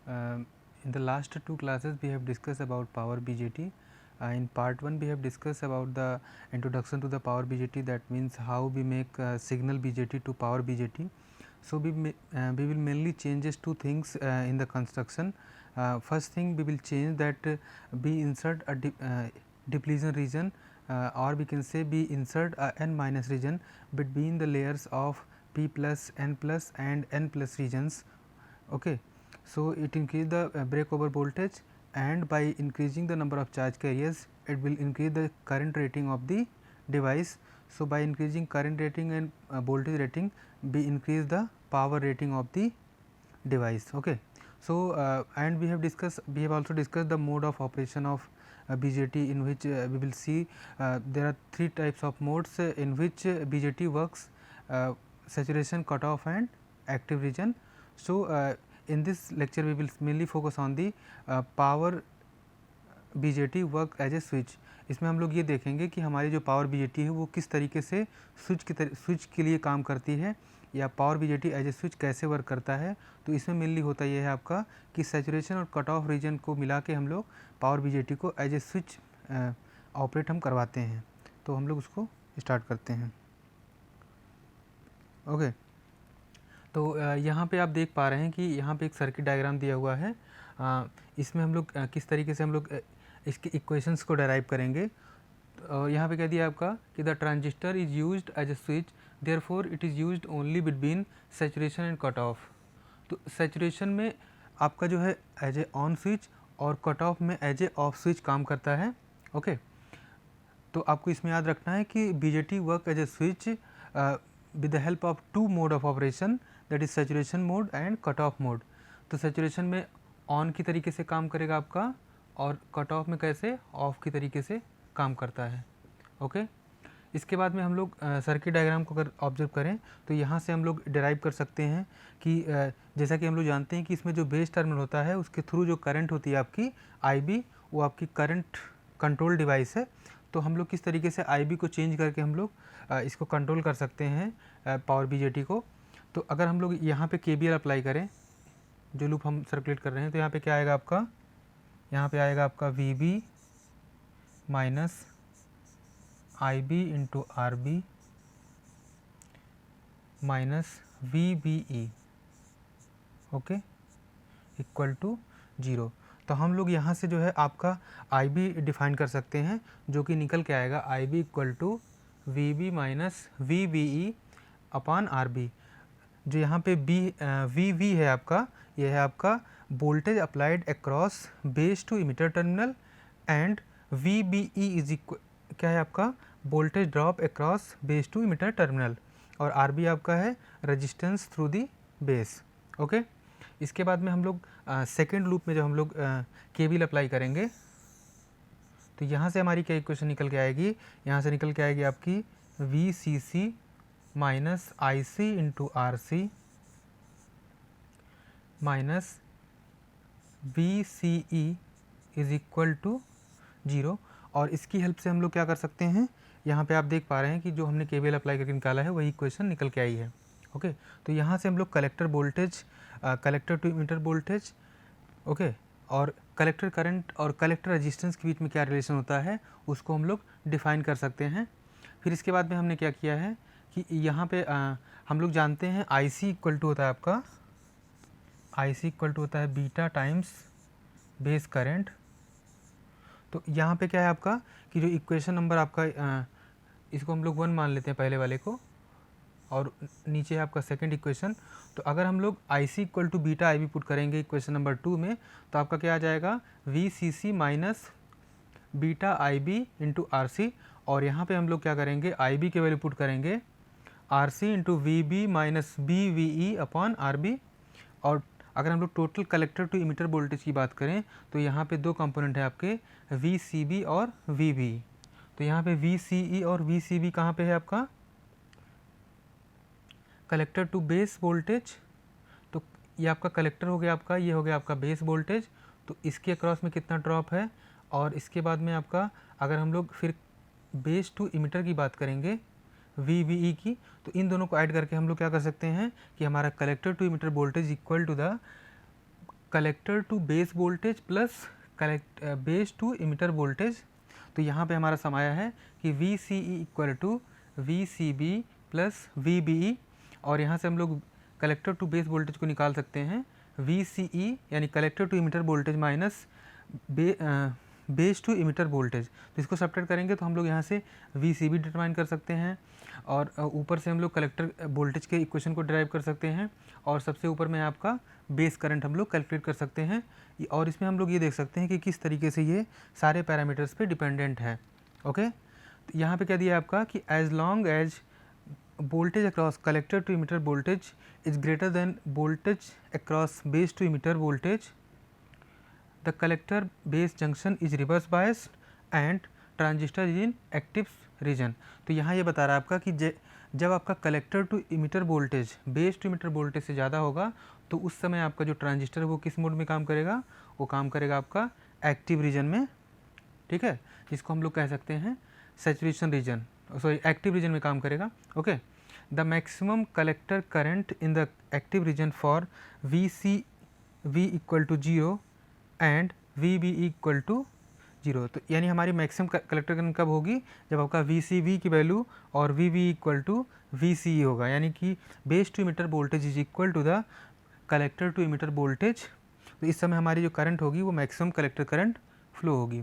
In the last two classes we have discussed about power BJT. In part 1 we have discussed about the introduction to the power BJT, that means how we make signal BJT to power BJT. So, we will mainly changes two things in the construction. First thing, we will change that we insert a depletion region, or we can say we insert a n minus region between the layers of p plus and n plus regions. Okay. So, it increase the breakover voltage, and by increasing the number of charge carriers it will increase the current rating of the device. So, by increasing current rating and voltage rating, we increase the power rating of the device. Okay. So, and we have also discussed the mode of operation of BJT, in which we will see there are three types of modes in which BJT works: saturation, cutoff and active region. So, in this lecture we will mainly focus on the power BJT work as a switch. इसमें हम लोग ये देखेंगे कि हमारी जो power BJT है वो किस तरीके से स्विच के लिए काम करती है, या power BJT as a switch कैसे वर्क करता है. तो इसमें मेनली होता यह है आपका कि सैचुरेशन और कट ऑफ रीजन को मिला के हम लोग पावर BJT को एज ए स्विच ऑपरेट हम करवाते हैं. तो हम लोग उसको स्टार्ट करते हैं. ओके. तो यहाँ पे आप देख पा रहे हैं कि यहाँ पे एक सर्किट डायग्राम दिया हुआ है. इसमें हम लोग किस तरीके से हम लोग इसके इक्वेशंस को डेराइव करेंगे. यहाँ पे कह दिया आपका कि the transistor is used as a switch, therefore it is used only between saturation and cut off. तो सैचुरेशन में आपका जो है एज ए ऑन स्विच, और कट ऑफ में एज ए ऑफ स्विच काम करता है. ओके. तो आपको इसमें याद रखना है कि BJT work as a switch with the help of two mode of operation, that is saturation mode and cut off mode. तो सैचुरेशन में ऑन की तरीके से काम करेगा आपका, और कट ऑफ में कैसे ऑफ की तरीके से काम करता है. ओके. इसके बाद में हम लोग सर्किट डायग्राम को अगर ऑब्जर्व करें तो यहाँ से हम लोग डिराइव कर सकते हैं कि जैसा कि हम लोग जानते हैं कि इसमें जो बेस टर्मिनल होता है उसके थ्रू जो करंट होती है आपकी IB, वो आपकी करंट कंट्रोल डिवाइस है. तो हम लोग किस तरीके से IB को चेंज करके हम लोग इसको कंट्रोल कर सकते हैं पावर BJT को. तो अगर हम लोग यहाँ पे KVL अप्लाई करें, जो लूप हम सर्कुलेट कर रहे हैं, तो यहाँ पे क्या आएगा आपका, यहाँ पे आएगा आपका VB minus IB into RB minus VBE, okay, equal to 0. तो हम लोग यहाँ से जो है आपका IB डिफाइन कर सकते हैं, जो कि निकल के आएगा IB equal to VB minus VBE upon RB. जो यहाँ पे VV है आपका, यह है आपका voltage applied across base to emitter terminal, and VBE is equal क्या है आपका voltage drop across base to emitter terminal, और RB आपका है resistance through the base. Okay. इसके बाद में हम लोग सेकेंड लूप में जब हम लोग KVL अप्लाई करेंगे, तो यहाँ से हमारी क्या इक्वेशन निकल के आएगी, यहाँ से निकल के आएगी आपकी VCC minus IC into RC minus VCE is equal to 0. और इसकी हेल्प से हम लोग क्या कर सकते हैं, यहाँ पे आप देख पा रहे हैं कि जो हमने KVL अप्लाई करके निकाला है वही इक्वेशन निकल के आई है. ओके. तो यहाँ से हम लोग collector voltage, collector to emitter voltage, okay, और कलेक्टर करंट और कलेक्टर रेजिस्टेंस के बीच में क्या रिलेशन होता है उसको हम लोग डिफाइन कर सकते हैं. फिर इसके बाद में हमने क्या किया है कि यहाँ पे हम लोग जानते हैं IC इक्वल टू होता है आपका, IC इक्वल टू होता है बीटा टाइम्स बेस करंट. तो यहाँ पे क्या है आपका कि जो इक्वेशन नंबर आपका इसको हम लोग 1 मान लेते हैं पहले वाले को, और नीचे है आपका सेकंड इक्वेशन. तो अगर हम लोग IC equal to beta IB put करेंगे इक्वेशन नंबर 2 में, तो आपका क्या आ जाएगा VCC minus beta IB into RC, और यहाँ पे हम लोग क्या करेंगे IB के वैल्यू पुट करेंगे RC into VB minus BVE upon RB. और अगर हम लोग total collector to emitter voltage की बात करें तो यहाँ पे दो कंपोनेंट है आपके VCB और VB. तो यहाँ पे VCE और VCB कहाँ पे है आपका कलेक्टर टू बेस वोल्टेज. तो ये आपका कलेक्टर हो गया आपका, ये हो गया आपका बेस वोल्टेज. तो इसके अक्रॉस में कितना ड्रॉप है, और इसके बाद में आपका अगर हम लोग फिर बेस टू इमिटर की बात करेंगे VBE की, तो इन दोनों को ऐड करके हम लोग क्या कर सकते हैं कि हमारा collector to emitter voltage equal to the collector to base voltage plus base to emitter voltage. तो यहाँ पे हमारा सम आया है कि V C E equal to V C B plus V B E, और यहाँ से हम लोग कलेक्टर टू बेस वोल्टेज को निकाल सकते हैं वी सी ई यानी collector to emitter voltage minus base to emitter voltage. तो इसको सब्ट्रैक्ट करेंगे तो हम लोग यहाँ से वी सी बी डिटरमाइन कर सकते हैं, और ऊपर से हम लोग कलेक्टर वोल्टेज के इक्वेशन को ड्राइव कर सकते हैं, और सबसे ऊपर में आपका बेस करंट हम लोग कैलकुलेट कर सकते हैं। और इसमें हम लोग ये देख सकते हैं कि किस तरीके से ये सारे पैरामीटर्स पे डिपेंडेंट है। ओके, तो यहाँ पे क्या दिया है आपका कि as long as voltage across collector to emitter voltage is greater than voltage across base to emitter voltage, the collector base junction is reverse biased and transistor is in active region। तो यहाँ ये बता रहा है आपका कि जब आपका collector to emitter voltage base to emitter voltage से ज़्यादा होगा तो उस समय आपका जो ट्रांजिस्टर है वो किस मोड में काम करेगा, वो काम करेगा आपका एक्टिव रीजन में। ठीक है, जिसको हम लोग कह सकते हैं saturation region, sorry active region में काम करेगा। Okay, the maximum collector current in the active region for V C V equal to 0 and V B equal to 0। तो यानी हमारी मैक्सिमम कलेक्टर करंट कब होगी, जब आपका वी सी वी की वैल्यू और V V equal to V C E होगा, यानी कि base to emitter voltage is equal to the collector to emitter voltage. तो इस समय हमारी जो करंट होगी वो मैक्सिमम कलेक्टर करंट फ्लो होगी।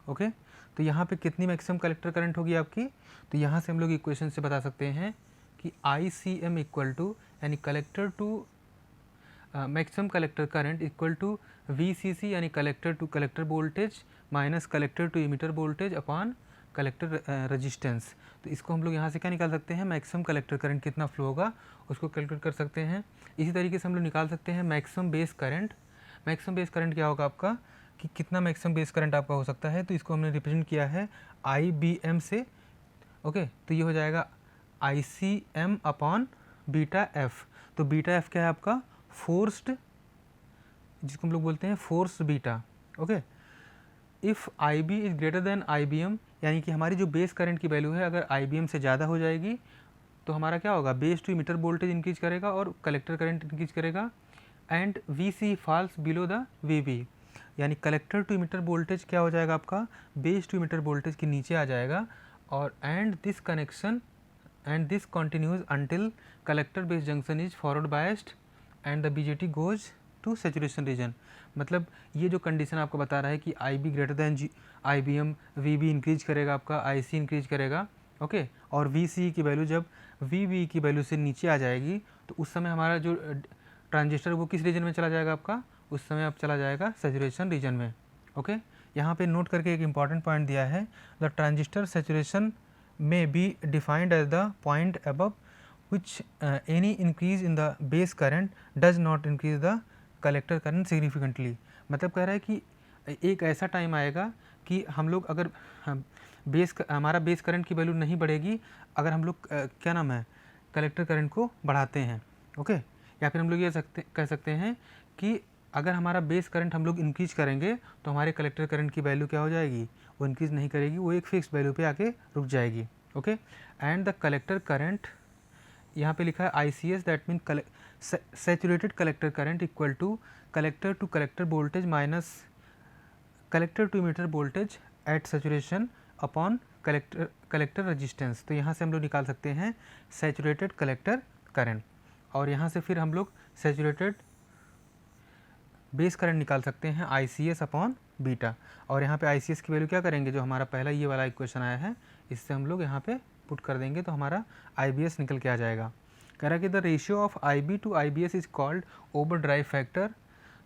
ओके, तो यहाँ पे कितनी मैक्सिमम कलेक्टर करंट होगी आपकी, तो यहाँ से हम लोग इक्वेशन से बता सकते हैं कि I C M equal to यानी collector to maximum collector current equal to V C C यानी collector to collector voltage minus collector to emitter voltage upon collector resistance. तो इसको हम लोग यहाँ से क्या निकाल सकते हैं, मैक्सिमम कलेक्टर करंट कितना फ्लो होगा उसको कैलकुलेट कर सकते हैं। इसी तरीके से हम लोग निकाल सकते हैं maximum base current. Maximum base current क्या होगा आपका कि कितना मैक्सिमम बेस करंट आपका हो सकता है, तो इसको हमने रिप्रेजेंट किया है आई बी एम से। ओके, तो ये हो जाएगा I C M upon beta F. तो बीटा एफ क्या है आपका फोर्स्ड, जिसको हम लोग बोलते हैं forced beta. Okay, if I B is greater than I B M, यानी कि हमारी जो बेस करंट की वैल्यू है अगर आई बी एम से ज़्यादा हो जाएगी तो हमारा क्या होगा, base to emitter voltage increase करेगा और कलेक्टर करंट इंक्रीज करेगा, and V C falls below the V B, यानी कलेक्टर टू इमिटर वोल्टेज क्या हो जाएगा आपका बेस टू इमिटर वोल्टेज के नीचे आ जाएगा, और and this connection and this continues until collector base junction is forward biased and the BJT goes to saturation region. मतलब ये जो कंडीशन आपको बता रहा है कि I B greater than I B M, V B increase करेगा आपका, आई सी इंक्रीज करेगा। ओके, और वी सी की वैल्यू जब वी बी की वैल्यू से नीचे आ जाएगी तो उस समय हमारा जो ट्रांजिस्टर वो किस रीजन में चला जाएगा आपका, उस समय आप चला जाएगा सैचुरेशन रीजन में। ओके, यहाँ पे नोट करके एक इम्पॉर्टेंट पॉइंट दिया है, द ट्रांजिस्टर सैचुरेशन में be defined as the point above which any increase in the base current does not increase the collector current significantly। मतलब कह रहा है कि एक ऐसा टाइम आएगा कि हम लोग अगर हमारा बेस करंट की वैल्यू नहीं बढ़ेगी अगर हम लोग क्या नाम है कलेक्टर करंट को बढ़ाते हैं। ओके, या फिर हम लोग ये कह सकते हैं कि अगर हमारा बेस करंट हम लोग इंक्रीज करेंगे तो हमारे कलेक्टर करंट की वैल्यू क्या हो जाएगी, वो इंक्रीज नहीं करेगी, वो एक फिक्स वैल्यू पे आके रुक जाएगी। Okay, and the collector current यहाँ पे लिखा है I C S, that mean saturated collector current equal to collector voltage minus collector to emitter voltage at saturation upon collector resistance. तो यहाँ से हम लोग निकाल सकते हैं सैचुरेटेड कलेक्टर करंट, और यहाँ से फिर हम लोग सैचुरेटेड बेस करंट निकाल सकते हैं आई सी एस अपॉन बीटा, और यहाँ पे आई सी एस की वैल्यू क्या करेंगे, जो हमारा पहला ये वाला इक्वेशन आया है इससे हम लोग यहाँ पे पुट कर देंगे तो हमारा आई बी एस निकल के आ जाएगा। कह रहा है कि the ratio of I B to I B S is called over drive factor.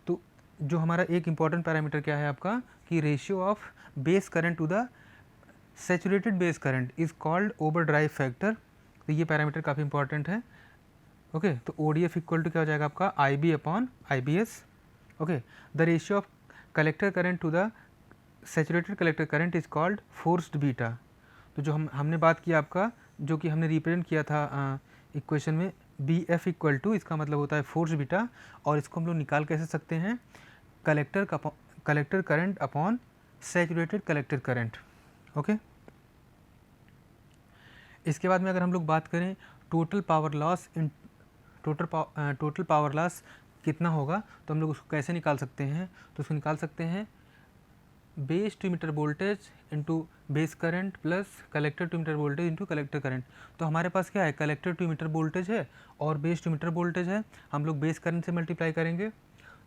तो जो हमारा एक इंपॉर्टेंट पैरामीटर क्या है आपका कि ratio of base current to the saturated base current is called over drive factor. तो ये पैरामीटर काफ़ी इंपॉर्टेंट है। ओके, तो O D F equal to क्या हो जाएगा आपका I B upon I B S. Okay, the ratio of collector current to the saturated collector current is called forced beta. तो जो हमने बात किया आपका, जो कि हमने रिप्रेजेंट किया था इक्वेशन में बी एफ इक्वल टू, इसका मतलब होता है फोर्स बीटा, और इसको हम लोग निकाल कैसे सकते हैं collector current upon saturated collector current. Okay, इसके बाद में अगर हम लोग बात करें टोटल पावर लॉस कितना होगा, तो हम लोग उसको कैसे निकाल सकते हैं, तो उसको निकाल सकते हैं base to emitter voltage into base current plus collector to emitter voltage into collector current. तो हमारे पास क्या है, कलेक्टर टू मीटर वोल्टेज है और बेस टू मीटर वोल्टेज है, हम लोग बेस करंट से मल्टीप्लाई करेंगे।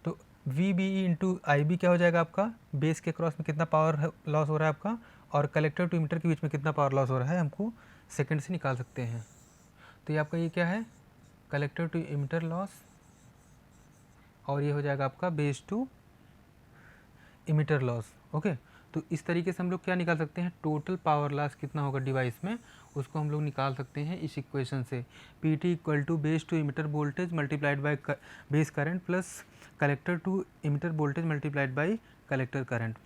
तो V B E into I B क्या हो जाएगा आपका, बेस के क्रॉस में कितना पावर लॉस हो रहा है आपका और कलेक्टर टू मीटर के बीच में कितना पावर लॉस हो रहा है, हमको सेकंड से निकाल सकते हैं। तो ये आपका ये क्या है, कलेक्टर टू इमीटर लॉस और ये हो जाएगा आपका base to emitter loss. Okay, तो इस तरीके से हम लोग क्या निकाल सकते हैं, टोटल पावर लॉस कितना होगा डिवाइस में, उसको हम लोग निकाल सकते हैं इस इक्वेशन से। P T equal to base to emitter voltage multiplied by base current plus collector to emitter voltage multiplied by collector current.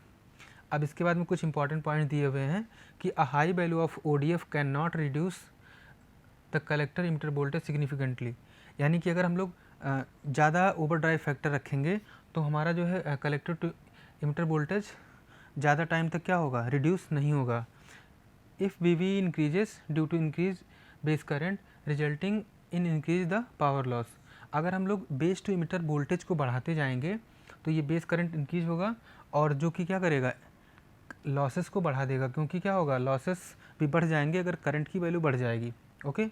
अब इसके बाद में कुछ इंपॉर्टेंट पॉइंट दिए हुए हैं कि a high value of O D F can not reduce the collector emitter voltage significantly, यानी कि अगर हम लोग ज़्यादा ओवर ड्राइव फैक्टर रखेंगे तो हमारा जो है कलेक्टर टू इमीटर वोल्टेज ज़्यादा टाइम तक क्या होगा, रिड्यूस नहीं होगा। If V V increases due to increase base current resulting in increase the power loss, अगर हम लोग बेस टू इमीटर वोल्टेज को बढ़ाते जाएंगे तो ये बेस करंट इंक्रीज होगा और जो कि क्या करेगा, लॉसेस को बढ़ा देगा, क्योंकि क्या होगा, लॉसेस भी बढ़ जाएंगे अगर करंट की वैल्यू बढ़ जाएगी। ओके,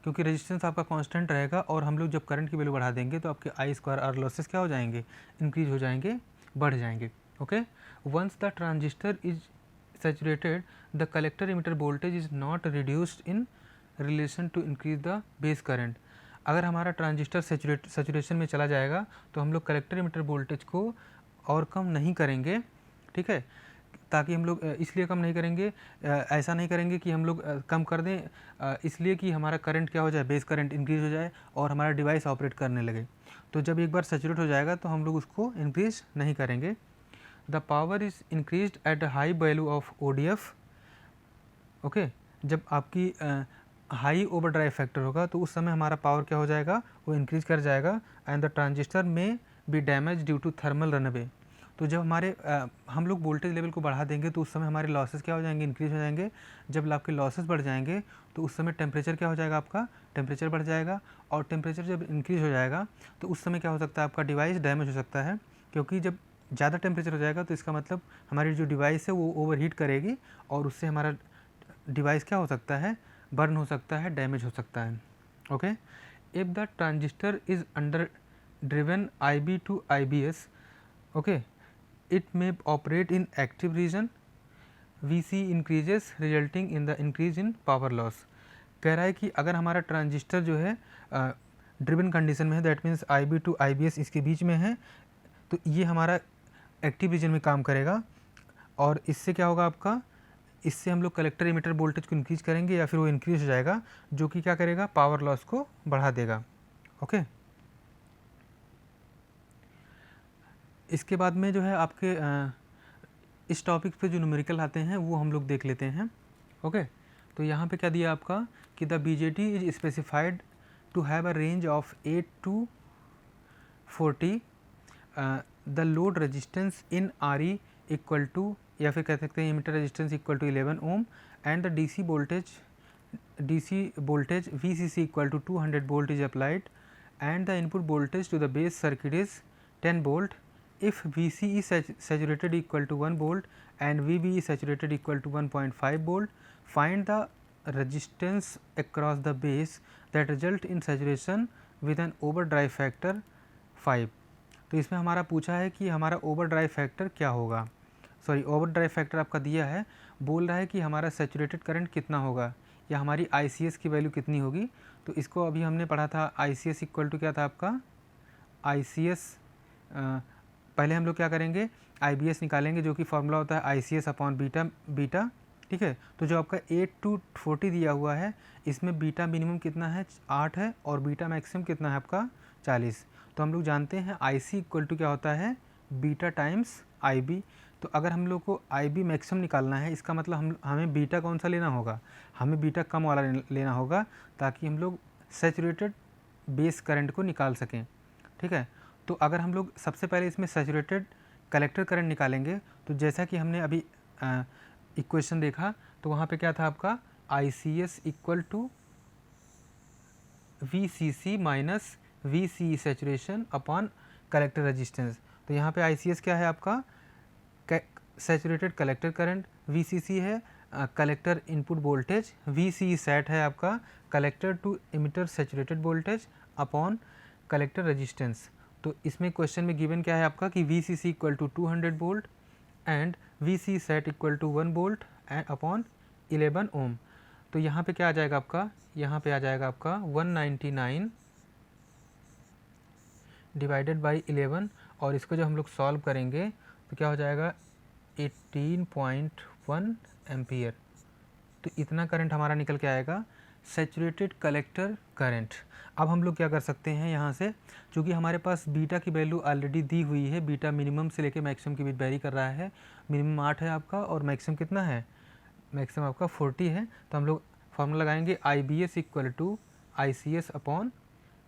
क्योंकि रेजिस्टेंस आपका कांस्टेंट रहेगा और हम लोग जब करंट की वैल्यू बढ़ा देंगे तो आपके आई स्क्वायर आर लॉसेस क्या हो जाएंगे, इंक्रीज हो जाएंगे, बढ़ जाएंगे। Okay, once the transistor is saturated the collector emitter voltage is not reduced in relation to increase the base current, अगर हमारा ट्रांजिस्टर सैचुरेशन में चला जाएगा तो हम लोग कलेक्टर इमीटर वोल्टेज को और कम नहीं करेंगे, ठीक है, ताकि हम लोग इसलिए कम नहीं करेंगे, ऐसा नहीं करेंगे कि हम लोग कम कर दें इसलिए कि हमारा करंट क्या हो जाए, बेस करंट इंक्रीज हो जाए और हमारा डिवाइस ऑपरेट करने लगे। तो जब एक बार सैचुरेट हो जाएगा तो हम लोग उसको इंक्रीज नहीं करेंगे। The power is increase at high value of O D F. Okay, जब आपकी हाई ओवर ड्राइव फैक्टर होगा तो उस समय हमारा पावर क्या हो जाएगा, वो इंक्रीज कर जाएगा एंड द ट्रांजिस्टर में be damage due to thermal runaway. तो जब हमारे हम लोग वोल्टेज लेवल को बढ़ा देंगे तो उस समय हमारे लॉसेस क्या हो जाएंगे, इंक्रीज हो जाएंगे। जब आपके लॉसेस बढ़ जाएंगे तो उस समय टेम्परेचर क्या हो जाएगा, आपका टेम्परेचर बढ़ जाएगा और टेम्परेचर जब इंक्रीज हो जाएगा तो उस समय क्या हो सकता है, आपका डिवाइस डैमेज हो सकता है, क्योंकि जब ज़्यादा टेम्परेचर हो जाएगा तो इसका मतलब हमारी जो डिवाइस है वो ओवरहीट करेगी और उससे हमारा डिवाइस क्या हो सकता है, बर्न हो सकता है, डैमेज हो सकता है। Okay, if the transistor is under driven I B to I B S, okay, it may operate in active region, Vc increases resulting in the increase in power loss। कह रहा है कि अगर हमारा ट्रांजिस्टर जो है ड्रिवन कंडीशन में है, that means I B to I B S इसके बीच में है, तो ये हमारा एक्टिव रीजन में काम करेगा और इससे क्या होगा आपका, इससे हम लोग कलेक्टर इमीटर वोल्टेज को इंक्रीज करेंगे या फिर वो इंक्रीज हो जाएगा, जो कि क्या करेगा, पावर लॉस को बढ़ा देगा। ओके, इसके बाद में जो है आपके इस टॉपिक पे जो न्यूमेरिकल आते हैं वो हम लोग देख लेते हैं। ओके, तो यहाँ पे क्या दिया आपका कि the BJT is specified to have a range of 8 to 40, the load resistance in R E equal to, या फिर कह सकते हैं emitter resistance equal to 11 ohm and the DC voltage VCC equal to 200 volt is applied and the input voltage to the base circuit is 10 volt. If Vc is saturated equal to 1 volt and Vb is saturated equal to 1.5 volt, find the resistance across the base that result in saturation with an overdrive factor 5। तो इसमें हमारा पूछा है कि हमारा overdrive factor क्या होगा, sorry overdrive factor आपका दिया है, बोल रहा है कि हमारा सैचुरेटेड करंट कितना होगा या हमारी ICS की वैल्यू कितनी होगी। तो इसको अभी हमने पढ़ा था, ICS इक्वल टू क्या था आपका, ICS पहले हम लोग क्या करेंगे, IBS निकालेंगे जो कि फॉर्मूला होता है ICS अपॉन बीटा, ठीक है। तो जो आपका 8 to 40 दिया हुआ है, इसमें बीटा मिनिमम कितना है, 8 है और बीटा मैक्सिमम कितना है आपका 40। तो हम लोग जानते हैं IC इक्वल टू क्या होता है, बीटा टाइम्स IB। तो अगर हम लोग को IB मैक्सिमम निकालना है, इसका मतलब हमें बीटा कौन सा लेना होगा, हमें बीटा कम वाला लेना होगा ताकि हम लोग सैचुरेटेड बेस करंट को निकाल सकें, ठीक है। तो अगर हम लोग सबसे पहले इसमें सैचुरेटेड कलेक्टर करंट निकालेंगे, तो जैसा कि हमने अभी इक्वेशन देखा, तो वहाँ पे क्या था आपका ICS equal to VCC minus VCE saturation upon collector resistance. तो यहाँ पे ICS क्या है आपका, सैचुरेटेड कलेक्टर करंट, VCC है कलेक्टर इनपुट वोल्टेज, VCESAT है आपका collector to emitter saturated voltage upon collector resistance. तो इसमें क्वेश्चन में गिवन क्या है आपका कि VCC equal to 200 volt and VCESAT equal to 1 volt and upon 11 ohm. तो यहाँ पे क्या आ जाएगा आपका, यहाँ पे आ जाएगा आपका 199 डिवाइडेड बाई 11, और इसको जब हम लोग सॉल्व करेंगे तो क्या हो जाएगा 18.1 एम्पियर। तो इतना करंट हमारा निकल के आएगा सैचुरेटेड कलेक्टर करंट। अब हम लोग क्या कर सकते हैं यहाँ से, क्योंकि हमारे पास बीटा की वैल्यू ऑलरेडी दी हुई है, बीटा मिनिमम से लेके मैक्सिमम के बीच वेरी कर रहा है, मिनिमम 8 है आपका और मैक्सिमम कितना है, मैक्सिमम आपका 40 है। तो हम लोग फॉर्मूला लगाएंगे IBS equal to ICS upon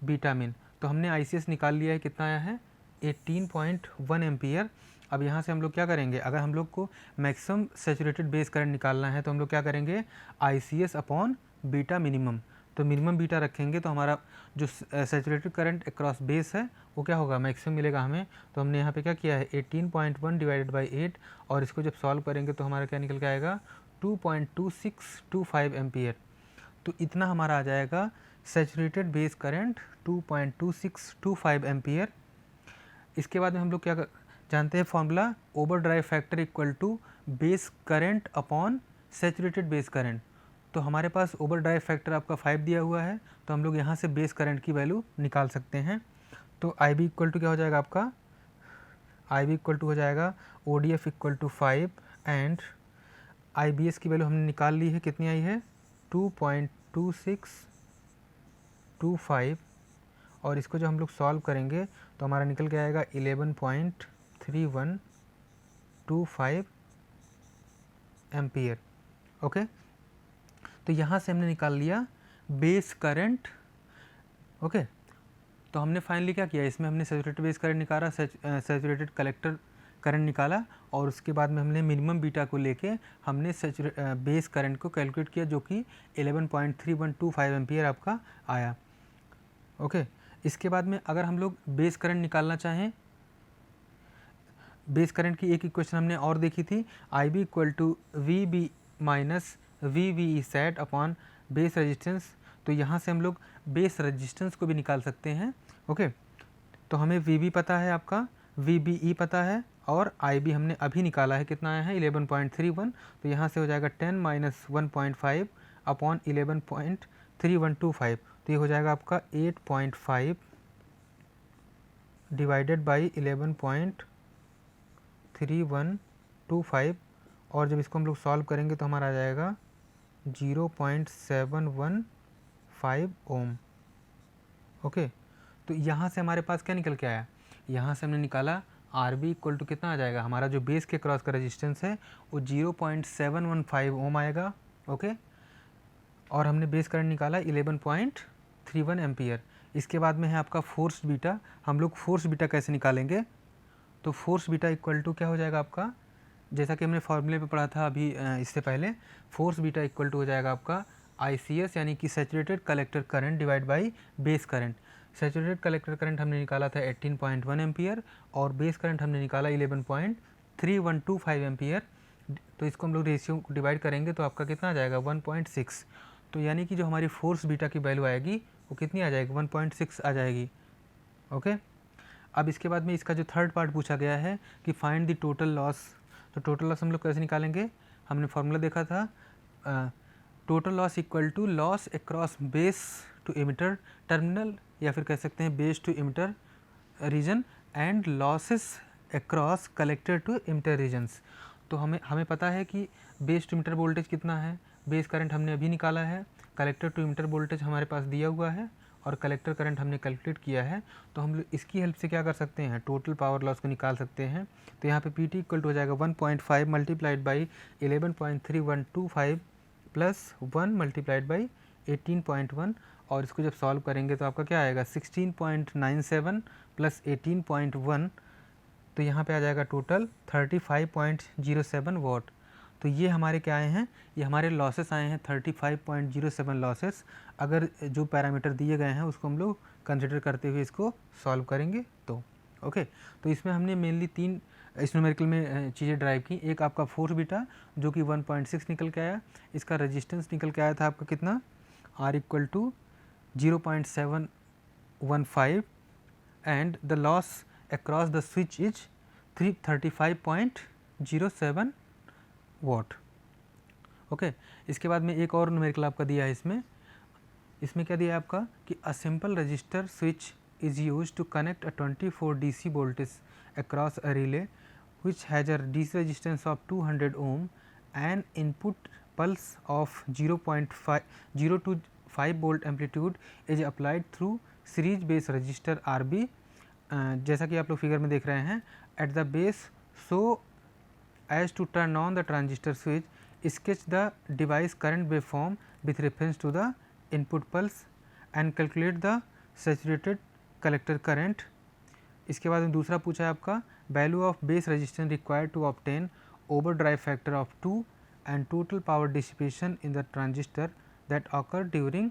beta min. तो हमने ICS निकाल लिया है, कितना आया है 18.1 एम्पियर। अब यहाँ से हम लोग क्या करेंगे, अगर हम लोग को मैक्सिमम सैचुरेटेड बेस करंट निकालना है तो हम लोग क्या करेंगे ICS अपॉन बीटा मिनिमम। तो मिनिमम बीटा रखेंगे तो हमारा जो सैचुरेटेड करंट अक्रॉस बेस है वो क्या होगा, मैक्सिमम मिलेगा हमें। तो हमने यहाँ पे क्या किया है 18.1 डिवाइडेड बाई 8, और इसको जब सॉल्व करेंगे तो हमारा क्या निकल के आएगा 2.2625 एम्पियर। तो इतना हमारा आ जाएगा सैचुरेटेड बेस करंट 2.2625 एम्पियर। इसके बाद में हम लोग क्या जानते हैं formula, over drive factor equal to base current upon saturated base current. तो हमारे पास ओवर ड्राइव फैक्टर आपका 5 दिया हुआ है, तो हम लोग यहाँ से बेस करंट की वैल्यू निकाल सकते हैं। तो IB इक्वल टू क्या हो जाएगा आपका, IB इक्वल टू हो जाएगा ODF equal to 5 and IBS की वैल्यू हमने निकाल ली है, कितनी आई है 2.2625, और इसको जो हम लोग सॉल्व करेंगे तो हमारा निकल के आएगा 11.3125 एम्पियर। ओके, तो यहाँ से हमने निकाल लिया बेस करंट। ओके, तो हमने फाइनली क्या किया, इसमें हमने सैचुरेटेड बेस करंट निकाला, सैचुरेटेड कलेक्टर करंट निकाला, और उसके बाद में हमने मिनिमम बीटा को लेके हमने बेस करंट को कैलकुलेट किया, जो कि 11.3125 एम्पियर आपका आया। ओके, इसके बाद में अगर हम लोग बेस करंट निकालना चाहें, बेस करंट की एक इक्वेशन हमने और देखी थी, IB equal to VB minus VVESAT upon base resistance. तो यहाँ से हम लोग बेस रेजिस्टेंस को भी निकाल सकते हैं। ओके, तो हमें VB पता है आपका, VBE पता है, और IB हमने अभी निकाला है, कितना आया है 11.31। तो यहाँ से हो जाएगा 10 माइनस 1.5 अपॉन 11.3125। तो ये हो जाएगा आपका 8.5 डिवाइडेड बाई 11.3125, और जब इसको हम लोग सॉल्व करेंगे तो हमारा आ जाएगा 0.715 ओम। ओके, तो यहाँ से हमारे पास क्या निकल के आया, यहाँ से हमने निकाला RB इक्वल टू कितना आ जाएगा, हमारा जो बेस के क्रॉस का रेजिस्टेंस है वो 0.715 ओम आएगा। ओके, और हमने बेस करंट निकाला 11.31 एम्पियर। इसके बाद में है आपका फोर्स बीटा। हम लोग फोर्स बीटा कैसे निकालेंगे, तो फोर्स बीटा इक्वल टू क्या हो जाएगा आपका, जैसा कि हमने फॉर्मूले पे पढ़ा था अभी इससे पहले, फोर्स बीटा इक्वल टू हो जाएगा आपका ICS यानी कि saturated collector current divide by base current. Saturated collector current हमने निकाला था 18.1 एम्पियर और बेस करंट हमने निकाला 11.3125 एम्पियर। तो इसको हम लोग रेशियो को डिवाइड करेंगे तो आपका कितना आ जाएगा 1.6। तो यानी कि जो हमारी फोर्स बीटा की वैल्यू आएगी वो कितनी आ जाएगी 1.6 आ जाएगी। ओके, अब इसके बाद में इसका जो थर्ड पार्ट पूछा गया है कि फाइंड द टोटल लॉस। तो टोटल लॉस हम लोग कैसे निकालेंगे, हमने फार्मूला देखा था, total loss equal to loss across base to emitter terminal, या फिर कह सकते हैं base to emitter region and losses across collector to emitter regions. तो हमें पता है कि बेस टू इमिटर वोल्टेज कितना है, बेस करंट हमने अभी निकाला है, कलेक्टर टू इमिटर वोल्टेज हमारे पास दिया हुआ है, और कलेक्टर करंट हमने कैलकुलेट किया है। तो हम लोग इसकी हेल्प से क्या कर सकते हैं, टोटल पावर लॉस को निकाल सकते हैं। तो यहाँ पे PT इक्वल टू हो जाएगा 1.5 multiplied by 11.3125 plus 1 multiplied by 18.1, और इसको जब सॉल्व करेंगे तो आपका क्या आएगा 16.97 प्लस 18.1, तो यहाँ पे आ जाएगा टोटल 35.07 वॉट। तो ये हमारे क्या आए हैं, ये हमारे लॉसेस आए हैं 35.07 लॉसेस। अगर जो पैरामीटर दिए गए हैं उसको हम लोग कंसिडर करते हुए इसको सॉल्व करेंगे तो ओके। तो इसमें हमने मेनली 3 इस न्यूमेरिकल में चीज़ें ड्राइव की। एक आपका फोर्स बीटा जो कि 1.6 निकल के आया, इसका रेजिस्टेंस निकल के आया था आपका कितना, R equal to 0.715 and the loss across the switch is 335.07 watt. Okay. इसके बाद में एक और न्यूमेरिकल आपका दिया है इसमें क्या दिया है आपका कि a simple register switch is used to connect a 24 DC voltage across a relay which has a DC resistance of 200 ohm and input pulse of 0 to 5 volt amplitude is applied through series base resistor RB, जैसा कि आप लोग figure में देख रहे हैं, at the base so as to turn on the transistor switch, sketch the device current waveform with reference to the input pulse and calculate the saturated collector current. इसके बाद में दूसरा पूछा है आपका value of base resistance required to obtain over drive factor of 2 and total power dissipation in the transistor that occur during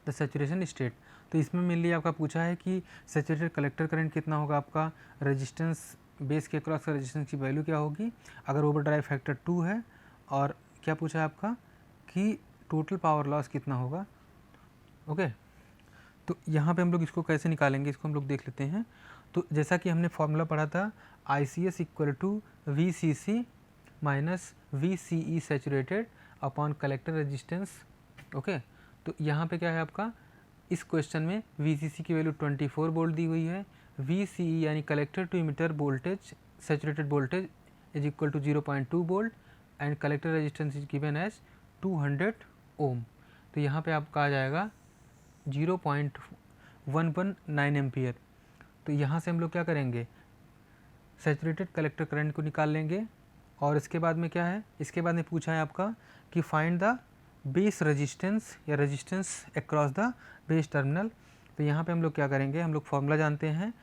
the saturation state. तो इसमें mainly आपका पूछा है कि सैचुरेटेड कलेक्टर करंट कितना होगा, आपका रेजिस्टेंस बेस के क्रॉस का रेजिस्टेंस की वैल्यू क्या होगी अगर ओवर ड्राइव फैक्टर 2 है, और क्या पूछा है आपका कि टोटल पावर लॉस कितना होगा। ओके। तो यहाँ पे हम लोग इसको कैसे निकालेंगे, इसको हम लोग देख लेते हैं। तो जैसा कि हमने फॉर्मूला पढ़ा था ICS equal to VCC minus VCE saturated upon collector resistance. Okay. तो यहाँ पे क्या है आपका, इस क्वेश्चन में VCC की वैल्यू 24 वोल्ट दी हुई है, VCE यानी collector to emitter voltage saturated voltage is equal to 0.2 volt and collector resistance is given as 200 ohm. तो यहाँ पे आपका आ जाएगा 0.119 एम्पियर। तो यहाँ से हम लोग क्या करेंगे, सैचुरेटेड कलेक्टर करंट को निकाल लेंगे। और इसके बाद में क्या है, इसके बाद में पूछा है आपका कि फाइंड द बेस रेजिस्टेंस या resistance across the base terminal. तो यहाँ पे हम लोग क्या करेंगे, हम लोग फॉर्मूला जानते हैं,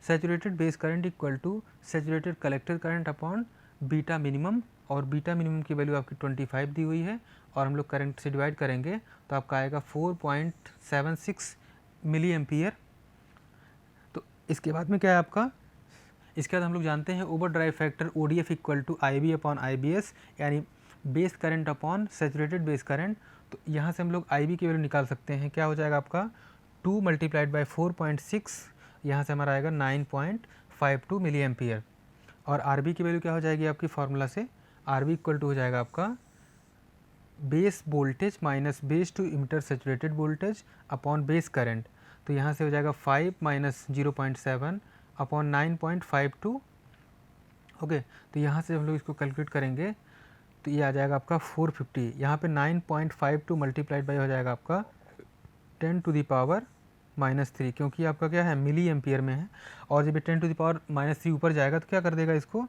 saturated base current equal to saturated collector current upon beta minimum, और बीटा मिनिमम की वैल्यू आपकी 25 दी हुई है और हम लोग करंट से डिवाइड करेंगे तो आपका आएगा 4.76 मिली एम्पियर। तो इसके बाद में क्या है आपका, इसके बाद हम लोग जानते हैं over drive factor ODF equal to IB upon IBS यानी base current upon saturated base current. तो यहाँ से हम लोग IB की वैल्यू निकाल सकते हैं, क्या हो जाएगा आपका 2 मल्टीप्लाइड बाई 4.6, यहाँ से हमारा आएगा 9.52 मिली एम्पियर। और RB की वैल्यू क्या हो जाएगी आपकी फार्मूला से, RB इक्वल टू हो जाएगा आपका base voltage minus base to emitter saturated voltage upon base current. तो यहाँ से हो जाएगा 5 माइनस 0.7 अपॉन 9.52। ओके। तो यहाँ से हम लोग इसको कैलकुलेट करेंगे तो ये आ जाएगा आपका 450। यहाँ पे 9.52 मल्टीप्लाइड बाई हो जाएगा आपका 10 टू द पावर -3, क्योंकि आपका क्या है मिली एम्पियर में है, और जब 10 टू द पावर -3 ऊपर जाएगा तो क्या कर देगा इसको,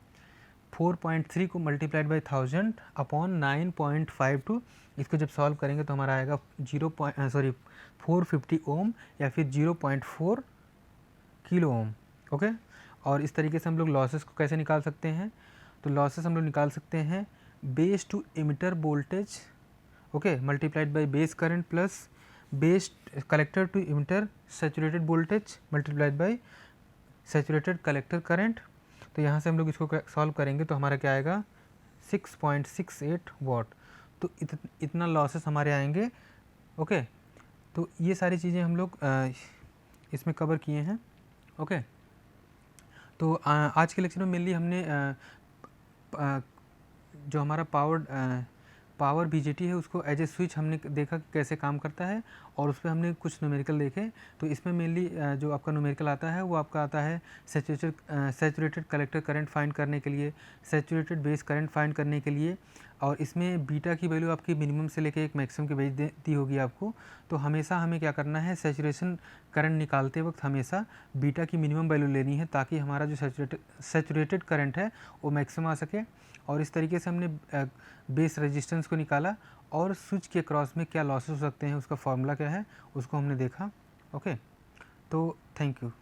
4.3 को मल्टीप्लाइड बाई 1000 अपॉन 9.52, इसको जब सॉल्व करेंगे तो हमारा आएगा 450 ओम या फिर 0.4 किलो ओम। ओके। और इस तरीके से हम लोग लॉसेस को कैसे निकाल सकते हैं, तो लॉसेस हम लोग निकाल सकते हैं base to emitter voltage, okay, multiplied by base current plus base collector to emitter saturated voltage multiplied by saturated collector current. तो यहाँ से हम लोग इसको सॉल्व करेंगे तो हमारा क्या आएगा 6.68 वाट। तो इतना लॉसेस हमारे आएंगे। ओके। तो ये सारी चीज़ें हम लोग इसमें कवर किए हैं। ओके। तो आज के लेक्चर में मेनली हमने जो हमारा पावर बीजेटी है उसको एज ए स्विच हमने देखा कि कैसे काम करता है, और उस पर हमने कुछ न्यूमेरिकल देखे। तो इसमें मेनली जो आपका न्यूमेरिकल आता है वो आपका आता है सैचुरेटेड कलेक्टर करंट फाइंड करने के लिए, सैचुरेटेड बेस करंट फाइंड करने के लिए, और इसमें बीटा की वैल्यू आपकी मिनिमम से लेके एक मैक्सिमम की वैल्यू दी होगी आपको। तो हमेशा हमें क्या करना है, सैचुरेशन करंट निकालते वक्त हमेशा बीटा की मिनिमम वैल्यू लेनी है ताकि हमारा जो सैचुरेटेड करंट है वो मैक्सिमम आ सके। और इस तरीके से हमने बेस रेजिस्टेंस को निकाला, और स्विच के क्रॉस में क्या लॉसेस हो सकते हैं उसका फॉर्मूला क्या है उसको हमने देखा। ओके। तो थैंक यू।